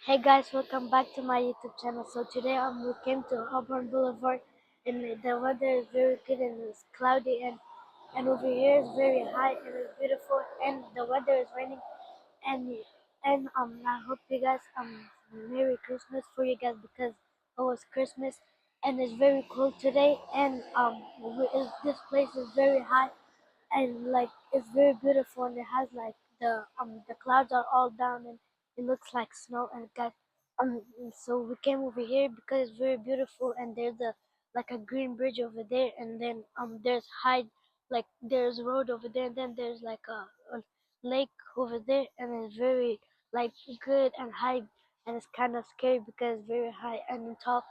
Hey guys, welcome back to my YouTube channel. So today we came to Auburn Boulevard, and the weather is very good and it's cloudy, and over here is very high and it's beautiful, and the weather is raining, and I hope you guys Merry Christmas for you guys because it's Christmas and it's very cold today, and this place is very high and like it's very beautiful, and it has like the clouds are all down and it looks like snow, and guys so we came over here because it's very beautiful, and there's a like a green bridge over there, and then there's high like there's road over there, and then there's like a lake over there, and it's very like good and high, and it's kind of scary because it's very high and tall,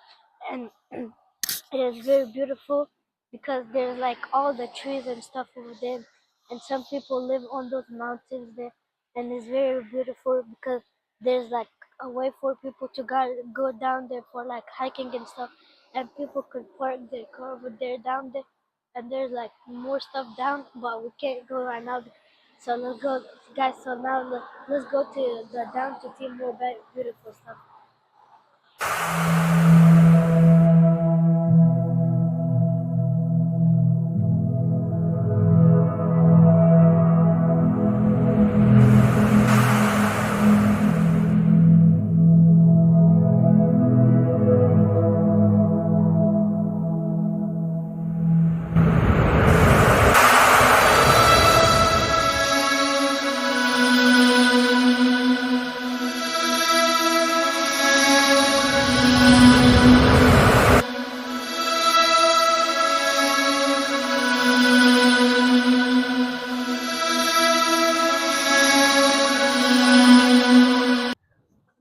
and it is very beautiful because there's like all the trees and stuff over there, and some people live on those mountains there, and it's very beautiful because there's like a way for people to go down there for like hiking and stuff, and people could park their car over there down there, and there's like more stuff down, but we can't go right now. So let's go, guys. So now let's go to the down to see more beautiful stuff.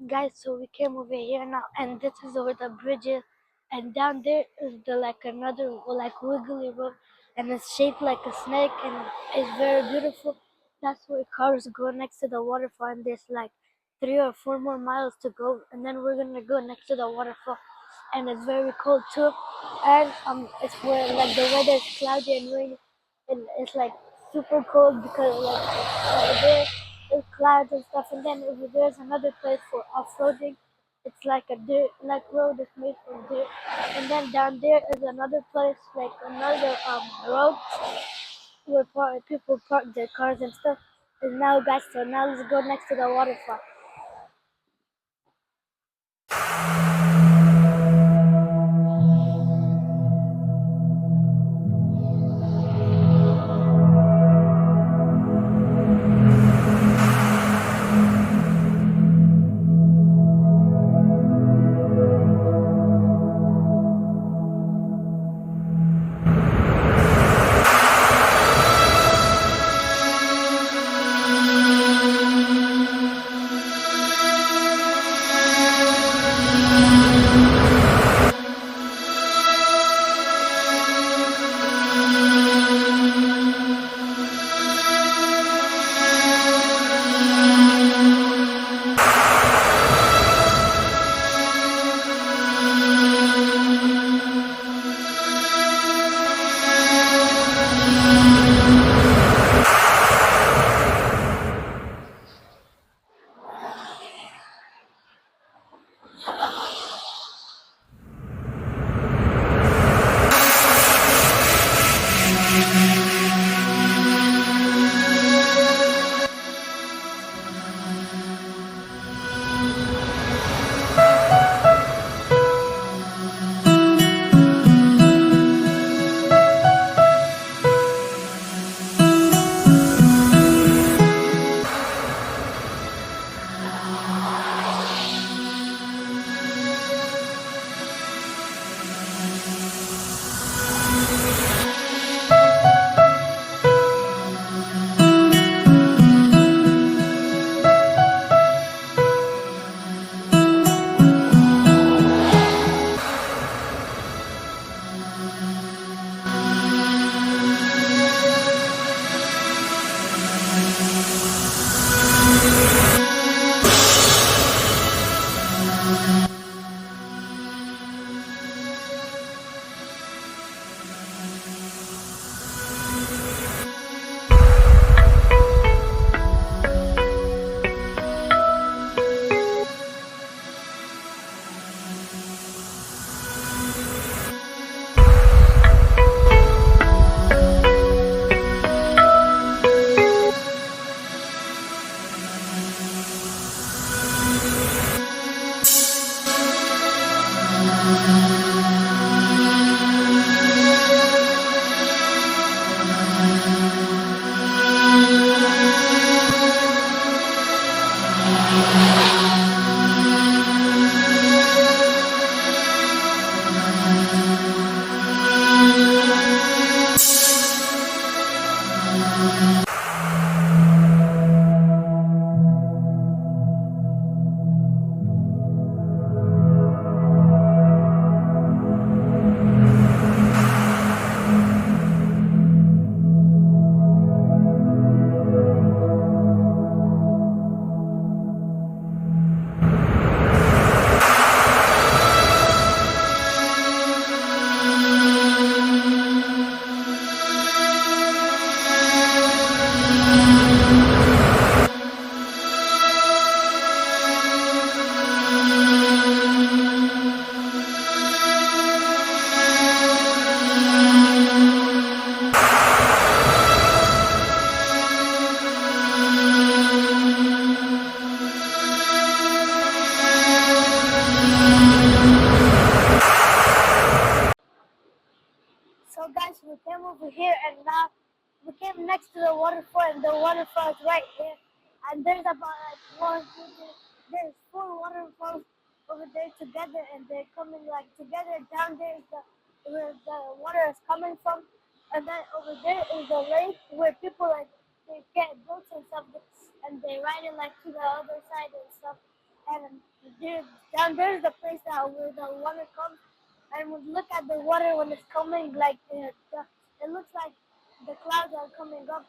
Guys, so we came over here now, and this is where the bridge is, and down there is the like another like wiggly road, and it's shaped like a snake, and it's very beautiful. That's where cars go next to the waterfall, and there's like 3 or 4 more miles to go, and then we're gonna go next to the waterfall, and it's very cold too, and it's where like the weather is cloudy and rainy, and it's like super cold because like over there is clouds and stuff, and then over there's another place for off-roading. It's like a dirt like road is made from dirt, and then down there is another place like another road where people park their cars and stuff. And now guys, so now let's go next to the waterfall. next to the waterfall, and the waterfall is right here. And there's about like one, two, three, there's four waterfalls over there together, and they're coming like together. Down there is the where the water is coming from, and then over there is the lake where people like they get boats and stuff, and they ride it like to the other side and stuff. And there, down there is the place that where the water comes, and when you look at the water when it's coming, like it looks like the clouds are coming up,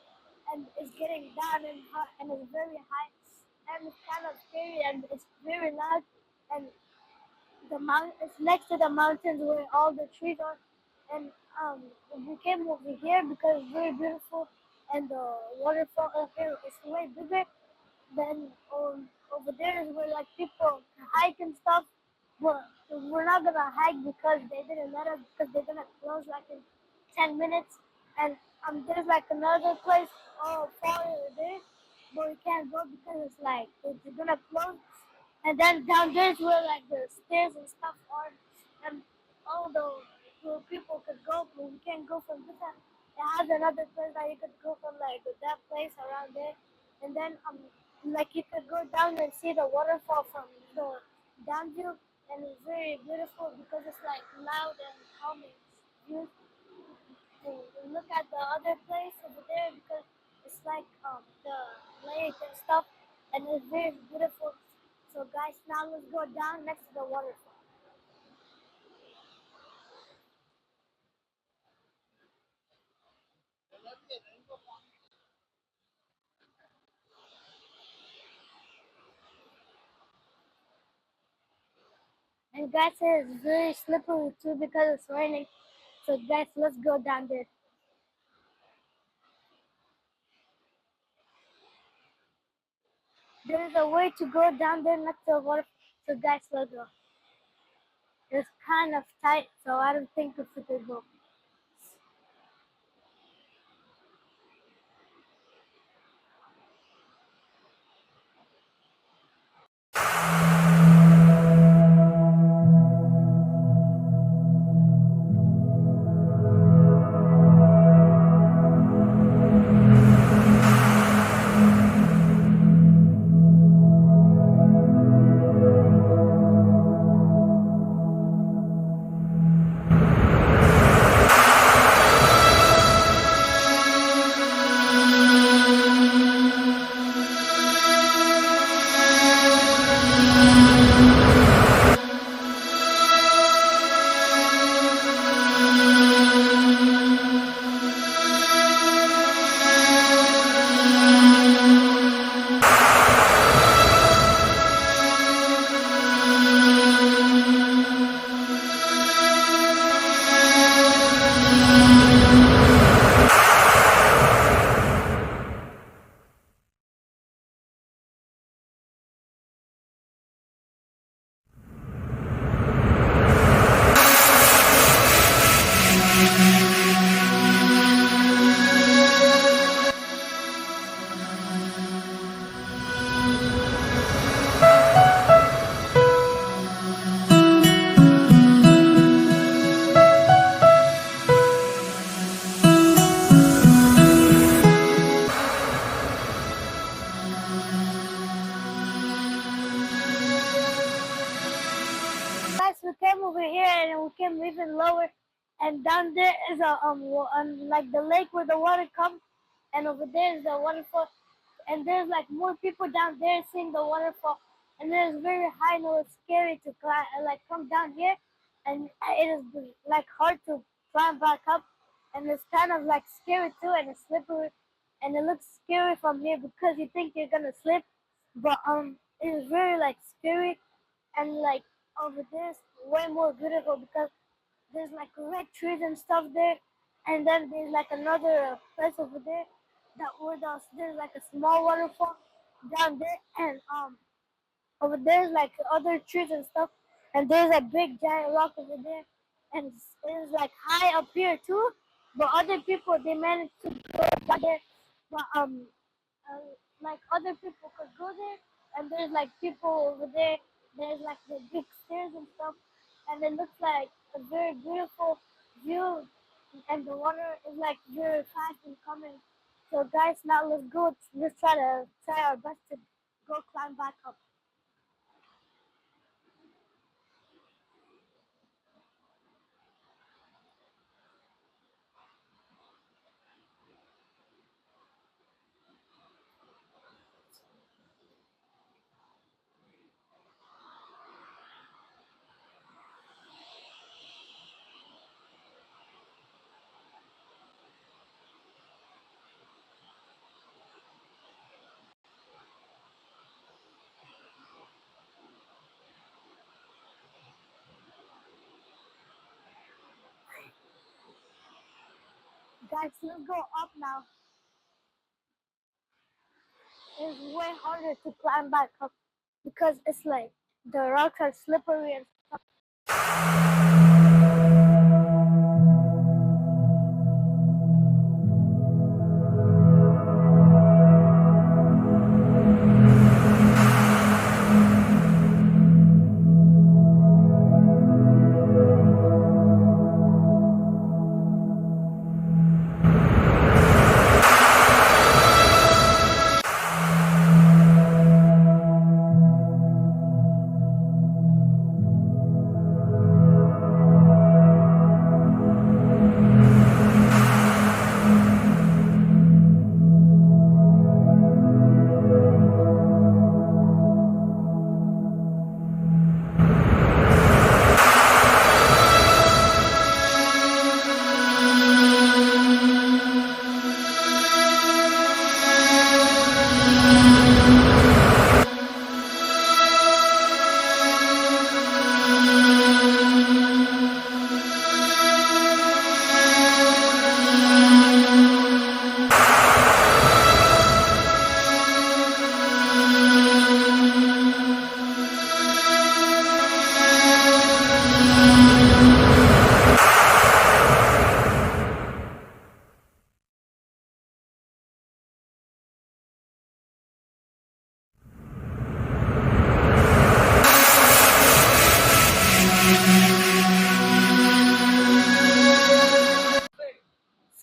and it's getting down and hot, and it's very high, and it's kind of scary, and it's very loud, and the mount it's next to the mountains where all the trees are, and we came over here because it's very beautiful, and the waterfall up here is way bigger. Then over there is where like people hike and stuff, but we're not gonna hike because they didn't let us because they're gonna close like in 10 minutes. And there's like another place far over there, but we can't go because it's like it's gonna close. And then down there is where like the stairs and stuff are, and all the where people could go, but we can't go from this side. It has another place that you could go from like that place around there, and then like you could go down and see the waterfall from the down view, and it's very beautiful because it's like loud and calming. You look at the other place over there because it's like the lake and stuff, and it's very beautiful. So guys, now let's go down next to the waterfall. And guys, it's very slippery too because it's raining. So guys, let's go down there. There is a way to go down there next to the water. So guys, let's go. It's kind of tight, so I don't think it's a good go. Guys, we came over here and we came even lower, and down there is a like the lake where the water comes, and over there is the waterfall, and there's like more people down there seeing the waterfall, and it's very high and it's scary to climb, like come down here, and it is like hard to climb back up, and it's kind of like scary too, and it's slippery, and it looks scary from here because you think you're gonna slip, but it is very like scary, and like over there is way more beautiful because there's like red trees and stuff there, and then there's like another place over there that where there's like a small waterfall down there, and over there's like other trees and stuff, and there's a big giant rock over there, and it's like high up here too, but other people they managed to go down there, but uh, like other people could go there, and there's like people over there. There's like the big stairs and stuff, and it looks like a very beautiful view, and the water is like very fast and coming. So guys, now let's go. Let's try our best to go climb back up. Guys, let's go up now. It's way harder to climb back up because it's like the rocks are slippery and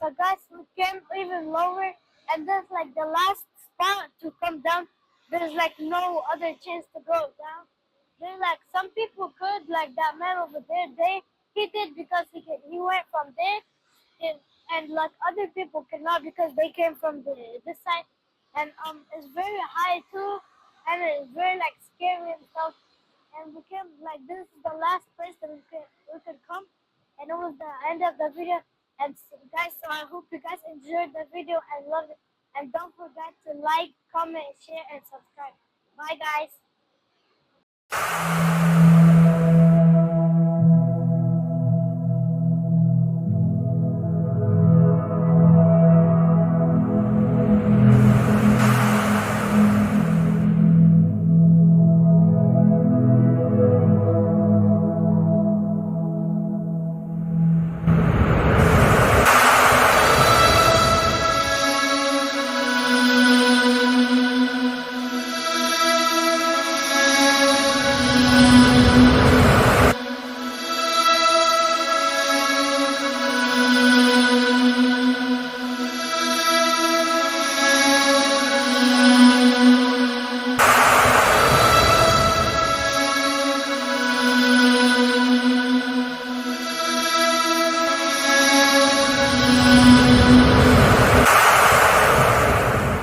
so guys, we came even lower, and there's like the last spot to come down. There's like no other chance to go down. There's like some people could, like that man over there. He did because he went from there, and, like other people cannot because they came from this side, and it's very high too, and it's very like scary and stuff. And we came like this is the last place that we could come, and it was the end of the video. And guys, so I hope you guys enjoyed the video and loved it. And don't forget to like, comment, share, and subscribe. Bye, guys.